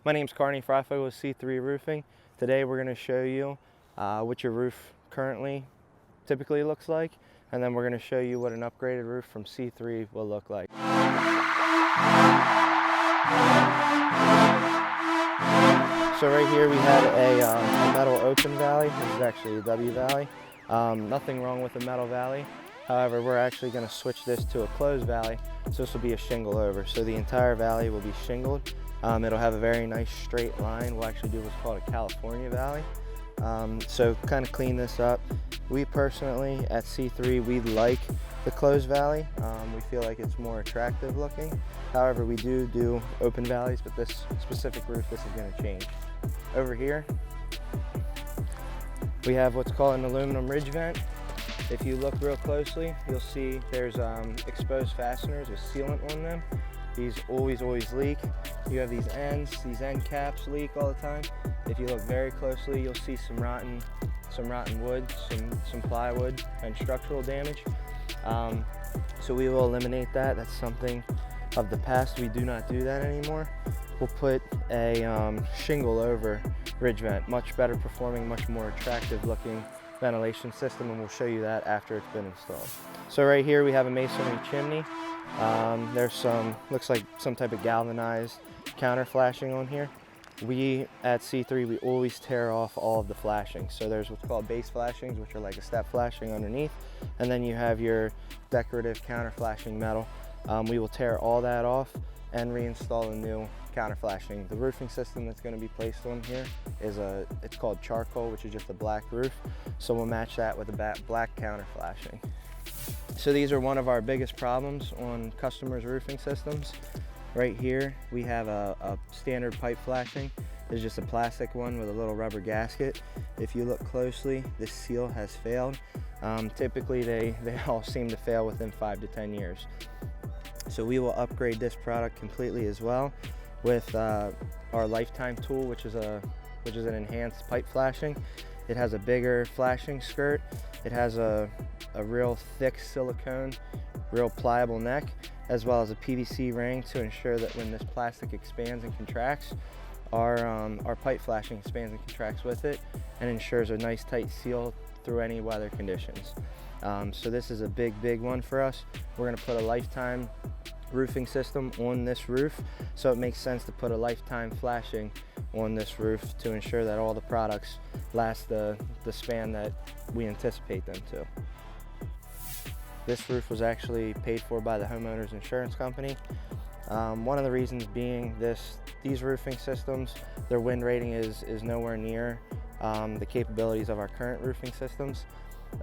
My name's Carney Freifogel with C3 Roofing. Today we're going to show you what your roof currently typically looks like, and then we're going to show you what an upgraded roof from C3 will look like. So right here we had a metal open valley. This is actually a W valley. Nothing wrong with the metal valley. However, we're actually going to switch this to a closed valley, so this will be a shingle over. So the entire valley will be shingled. It'll have a very nice straight line. We'll actually do what's called a California valley. So kind of clean this up. We personally at C3, we like the closed valley. We feel like it's more attractive looking. However, we do open valleys, but this specific roof, this is going to change. Over here, we have what's called an aluminum ridge vent. If you look real closely, you'll see there's exposed fasteners with sealant on them. These always leak. You have these end caps leak all the time. If you look very closely, you'll see some rotten wood, some plywood and structural damage. So we will eliminate that. That's something of the past. We do not do that anymore. We'll put a shingle over ridge vent, much better performing, much more attractive looking ventilation system, and we'll show you that after it's been installed. So right here we have a masonry chimney. There's looks like some type of galvanized counter flashing on here. We at C3, we always tear off all of the flashing. So there's what's called base flashings, which are like a step flashing underneath, and then you have your decorative counter flashing metal. We will tear all that off and reinstall a new counter flashing. The roofing system that's going to be placed on here is it's called charcoal, which is just a black roof. So we'll match that with a black counter flashing. So these are one of our biggest problems on customers' roofing systems. Right here we have a standard pipe flashing. It's just a plastic one with a little rubber gasket. If you look closely, this seal has failed. Typically they all seem to fail within 5 to 10 years. So we will upgrade this product completely as well with our Lifetime tool, which is an enhanced pipe flashing. It has a bigger flashing skirt. It has a real thick silicone, real pliable neck, as well as a PVC ring to ensure that when this plastic expands and contracts, our pipe flashing expands and contracts with it and ensures a nice tight seal through any weather conditions. So this is a big one for us. We're going to put a Lifetime roofing system on this roof, so it makes sense to put a Lifetime flashing on this roof to ensure that all the products last the span that we anticipate them to. This roof was actually paid for by the homeowner's insurance company. One of the reasons being these roofing systems, their wind rating is nowhere near the capabilities of our current roofing systems.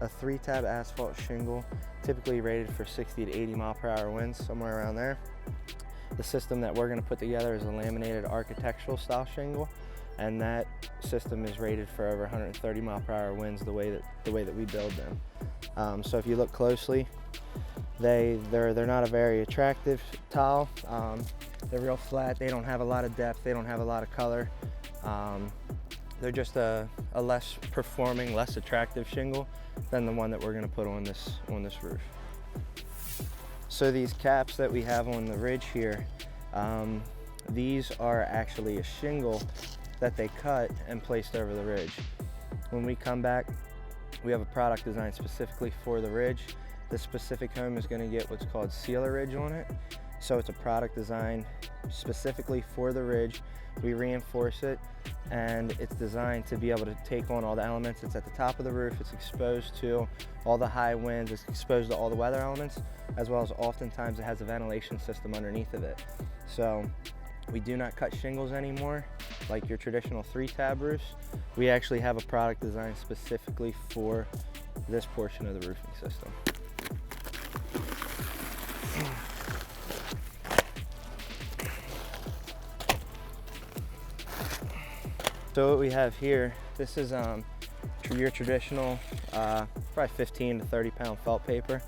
A 3-tab asphalt shingle, typically rated for 60 to 80 mile per hour winds, somewhere around there. The system that we're going to put together is a laminated architectural style shingle, and that system is rated for over 130 mile per hour winds the way that we build them. So if you look closely, they're not a very attractive tile. They're real flat. They don't have a lot of depth. They don't have a lot of color. They're just a less performing, less attractive shingle than the one that we're going to put on this roof. So these caps that we have on the ridge here, these are actually a shingle that they cut and placed over the ridge. When we come back, we have a product designed specifically for the ridge. This specific home is going to get what's called Sealer Ridge on it. So it's a product designed specifically for the ridge. We reinforce it, and it's designed to be able to take on all the elements. It's at the top of the roof. It's exposed to all the high winds. It's exposed to all the weather elements, as well as oftentimes it has a ventilation system underneath of it. So we do not cut shingles anymore like your traditional 3-tab roofs. We actually have a product designed specifically for this portion of the roofing system. So what we have here, this is your traditional probably 15 to 30 pound felt paper,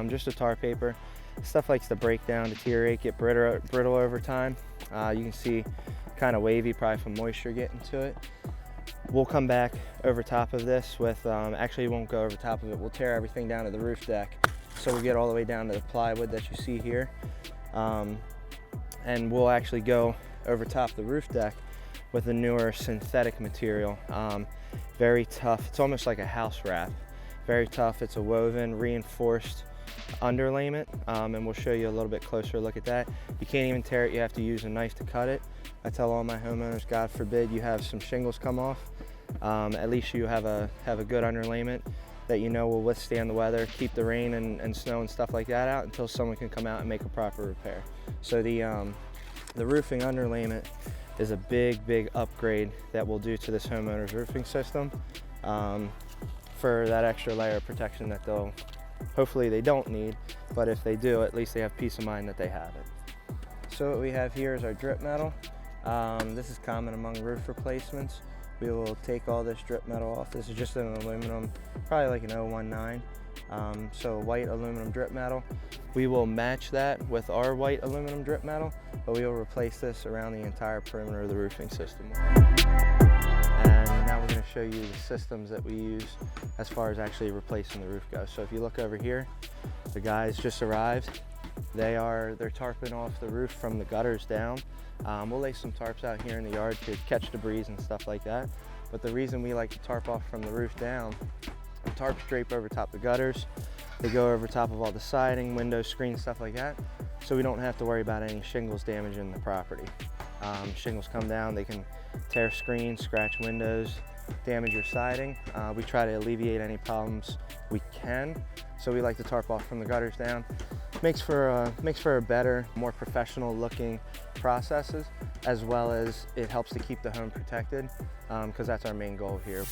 just a tar paper. Stuff likes to break down, deteriorate, get brittle over time. You can see kind of wavy, probably from moisture getting to it. We'll come back over top of this with, actually won't go over top of it, we'll tear everything down to the roof deck. So we get all the way down to the plywood that you see here. And we'll actually go over top the roof deck with a newer synthetic material. Very tough. It's almost like a house wrap. Very tough. It's a woven, reinforced underlayment, and we'll show you a little bit closer look at that. You can't even tear it. You have to use a knife to cut it. I tell all my homeowners, God forbid you have some shingles come off, at least you have a good underlayment that you know will withstand the weather, keep the rain and snow and stuff like that out until someone can come out and make a proper repair. So the roofing underlayment is a big upgrade that we'll do to this homeowner's roofing system for that extra layer of protection that hopefully they don't need, but if they do, at least they have peace of mind that they have it. So what we have here is our drip metal. This is common among roof replacements. We will take all this drip metal off. This is just an aluminum, probably like an 019. So white aluminum drip metal. We will match that with our white aluminum drip metal, but we will replace this around the entire perimeter of the roofing system. And now we're going to show you the systems that we use as far as actually replacing the roof goes. So if you look over here, the guys just arrived. They're tarping off the roof from the gutters down. We'll lay some tarps out here in the yard to catch the breeze and stuff like that. But the reason we like to tarp off from the roof down, the tarps drape over top the gutters. They go over top of all the siding, windows, screens, stuff like that. So we don't have to worry about any shingles damaging the property. Shingles come down, they can tear screens, scratch windows, damage your siding. We try to alleviate any problems we can. So we like to tarp off from the gutters down. Makes for a better, more professional looking processes, as well as it helps to keep the home protected, because that's our main goal here.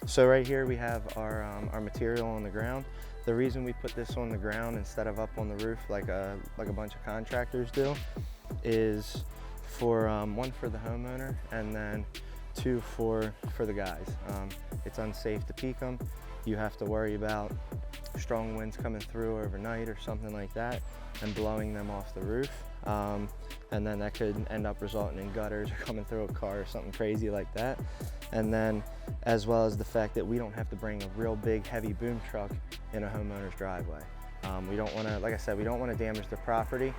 So right here we have our material on the ground. The reason we put this on the ground instead of up on the roof like a bunch of contractors do is for one, for the homeowner, and then two, for the guys. It's unsafe to peak them. You have to worry about strong winds coming through overnight or something like that and blowing them off the roof, and then that could end up resulting in gutters or coming through a car or something crazy like that. And then as well as the fact that we don't have to bring a real big heavy boom truck in a homeowner's driveway. We don't want to, like I said, we don't want to damage the property,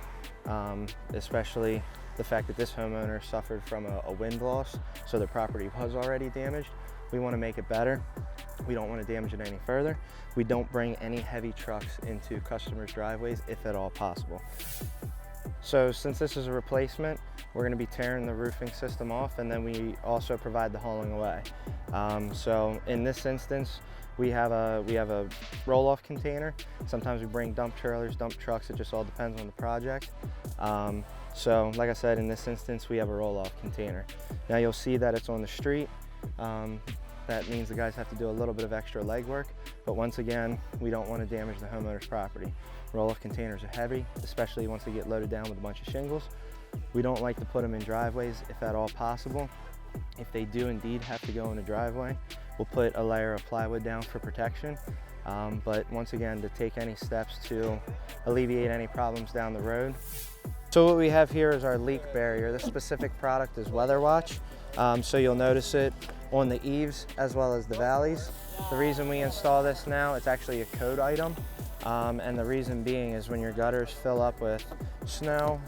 especially the fact that this homeowner suffered from a wind loss, so the property was already damaged. We want to make it better. We don't want to damage it any further. We don't bring any heavy trucks into customers' driveways if at all possible. So since this is a replacement, we're going to be tearing the roofing system off, and then we also provide the hauling away. So in this instance, we have a roll-off container. Sometimes we bring dump trailers, dump trucks. It just all depends on the project. So like I said, in this instance, we have a roll-off container. Now you'll see that it's on the street. That means the guys have to do a little bit of extra legwork, but once again, we don't want to damage the homeowner's property. Roll-off containers are heavy, especially once they get loaded down with a bunch of shingles. We don't like to put them in driveways if at all possible. If they do indeed have to go in a driveway, we'll put a layer of plywood down for protection. But once again, to take any steps to alleviate any problems down the road. So what we have here is our leak barrier. This specific product is WeatherWatch. So you'll notice it on the eaves as well as the valleys. The reason we install this now, it's actually a code item. And the reason being is when your gutters fill up with snow,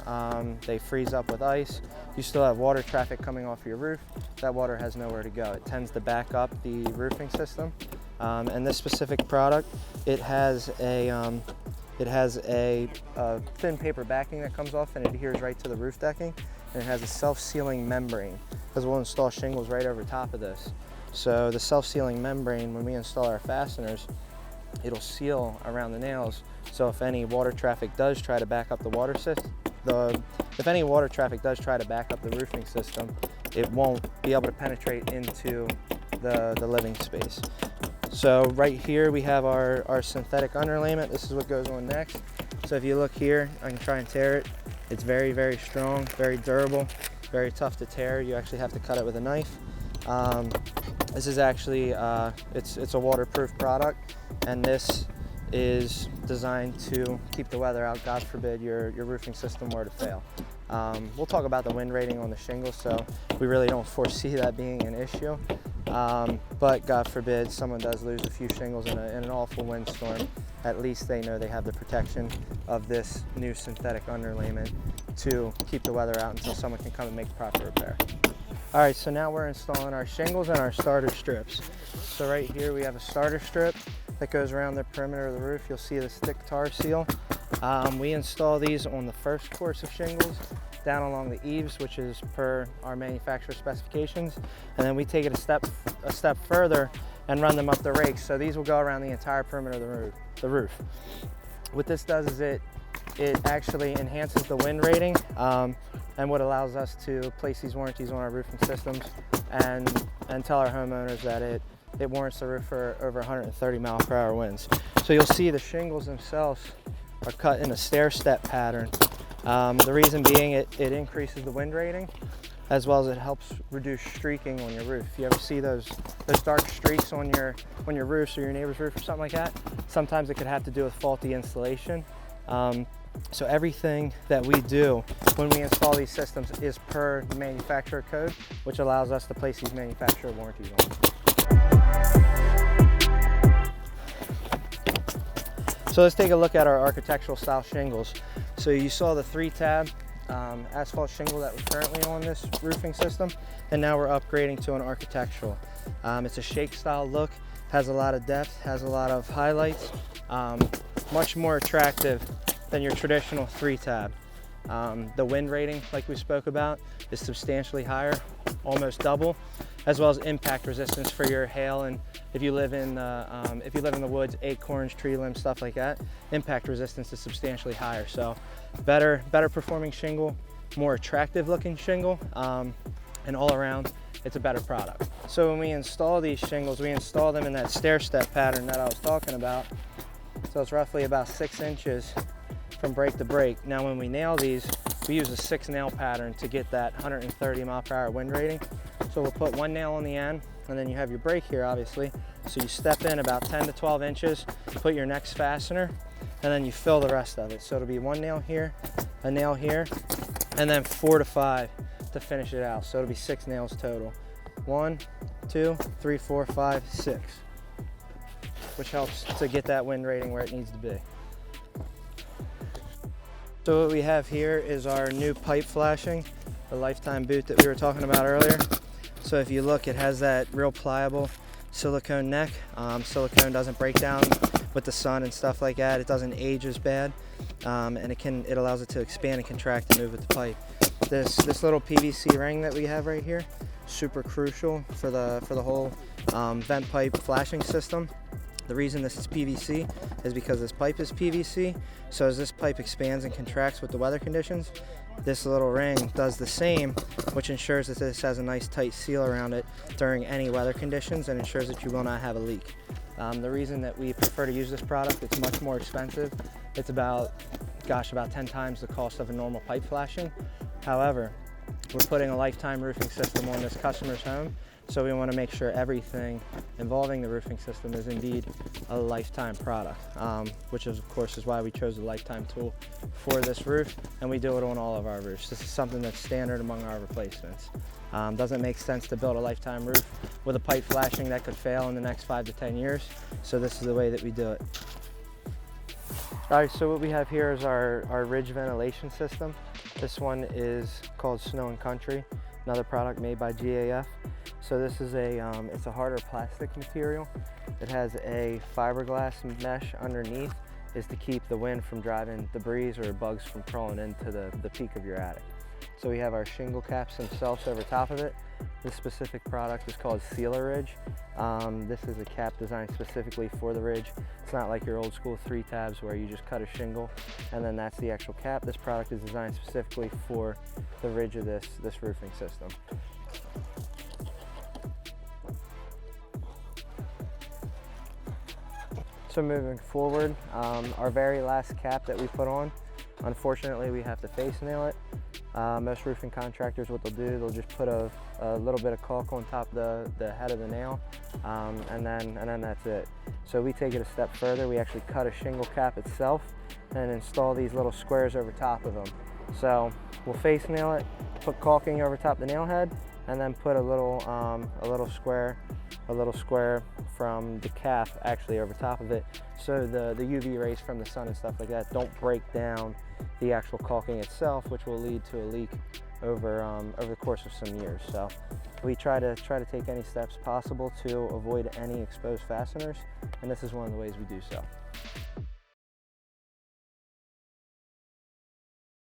they freeze up with ice, you still have water traffic coming off your roof. That water has nowhere to go. It tends to back up the roofing system. And this specific product, it has a thin paper backing that comes off and adheres right to the roof decking. And it has a self-sealing membrane, because we'll install shingles right over top of this. So the self-sealing membrane, when we install our fasteners, it'll seal around the nails. So if any water traffic does try to back up the water system, if any water traffic does try to back up the roofing system, it won't be able to penetrate into the living space. So right here we have our synthetic underlayment. This is what goes on next. So if you look here, I can try and tear it. It's very, very strong, very durable, very tough to tear. You actually have to cut it with a knife. This is actually, it's a waterproof product, and this is designed to keep the weather out. God forbid your roofing system were to fail. We'll talk about the wind rating on the shingles, so we really don't foresee that being an issue. But God forbid someone does lose a few shingles in an awful windstorm, at least they know they have the protection of this new synthetic underlayment to keep the weather out until someone can come and make the proper repair. All right, so now we're installing our shingles and our starter strips. So right here we have a starter strip that goes around the perimeter of the roof. You'll see the stick tar seal. We install these on the first course of shingles down along the eaves, which is per our manufacturer specifications, and then we take it a step further and run them up the rakes. So these will go around the entire perimeter of the roof. What this does is it actually enhances the wind rating, and what allows us to place these warranties on our roofing systems and tell our homeowners that it warrants the roof for over 130 mile/hour winds. So you'll see the shingles themselves are cut in a stair-step pattern. The reason being it increases the wind rating, as well as it helps reduce streaking on your roof. If you ever see those dark streaks on your roofs or your neighbor's roof or something like that, sometimes it could have to do with faulty installation. So everything that we do when we install these systems is per the manufacturer code, which allows us to place these manufacturer warranties on them. So let's take a look at our architectural style shingles. So you saw the 3-tab asphalt shingle that was currently on this roofing system, and now we're upgrading to an architectural. It's a shake style look, has a lot of depth, has a lot of highlights, much more attractive than your traditional 3-tab. The wind rating, like we spoke about, is substantially higher, almost double, as well as impact resistance for your hail, and if you live in the woods, acorns, tree limbs, stuff like that, impact resistance is substantially higher. So better performing shingle, more attractive looking shingle, and all around it's a better product. So when we install these shingles, we install them in that stair step pattern that I was talking about. So it's roughly about 6 inches from break to break. Now when we nail these, we use a 6-nail pattern to get that 130 mile/hour wind rating. So we'll put 1 nail on the end, and then you have your break here, obviously. So you step in about 10 to 12 inches, put your next fastener, and then you fill the rest of it. So it'll be 1 nail here, a nail here, and then 4 to 5 to finish it out. So it'll be 6 nails total. 1, 2, 3, 4, 5, 6, which helps to get that wind rating where it needs to be. So what we have here is our new pipe flashing, the lifetime boot that we were talking about earlier. So if you look, it has that real pliable silicone neck. Silicone doesn't break down with the sun and stuff like that. It doesn't age as bad, and it allows it to expand and contract and move with the pipe. This little PVC ring that we have right here, super crucial for the whole vent pipe flashing system. The reason this is PVC is because this pipe is PVC, so as this pipe expands and contracts with the weather conditions, this little ring does the same, which ensures that this has a nice tight seal around it during any weather conditions and ensures that you will not have a leak. The reason that we prefer to use this product, it's much more expensive. It's about 10 times the cost of a normal pipe flashing. However, we're putting a lifetime roofing system on this customer's home, so we want to make sure everything involving the roofing system is indeed a lifetime product, which of course is why we chose the lifetime tool for this roof, and we do it on all of our roofs. This is something that's standard among our replacements. Doesn't make sense to build a lifetime roof with a pipe flashing that could fail in the next 5 to 10 years, so this is the way that we do it. All right, so what we have here is our ridge ventilation system. This one is called Snow and Country, another product made by GAF. So this is it's a harder plastic material. It has a fiberglass mesh underneath, is to keep the wind from driving debris or bugs from crawling into the peak of your attic. So we have our shingle caps themselves over top of it. This specific product is called Sealer Ridge. This is a cap designed specifically for the ridge. It's not like your old school 3-tabs where you just cut a shingle and then that's the actual cap. This product is designed specifically for the ridge of this roofing system. So moving forward, our very last cap that we put on, unfortunately we have to face nail it. Most roofing contractors, what they'll do, they'll just put a little bit of caulk on top of the head of the nail, and then that's it. So we take it a step further. We actually cut a shingle cap itself and install these little squares over top of them. So we'll face nail it, put caulking over top the nail head, and then put a little square from the cap actually over top of it, so the UV rays from the sun and stuff like that don't break down the actual caulking itself, which will lead to a leak over the course of some years. So we try to take any steps possible to avoid any exposed fasteners, and this is one of the ways we do so.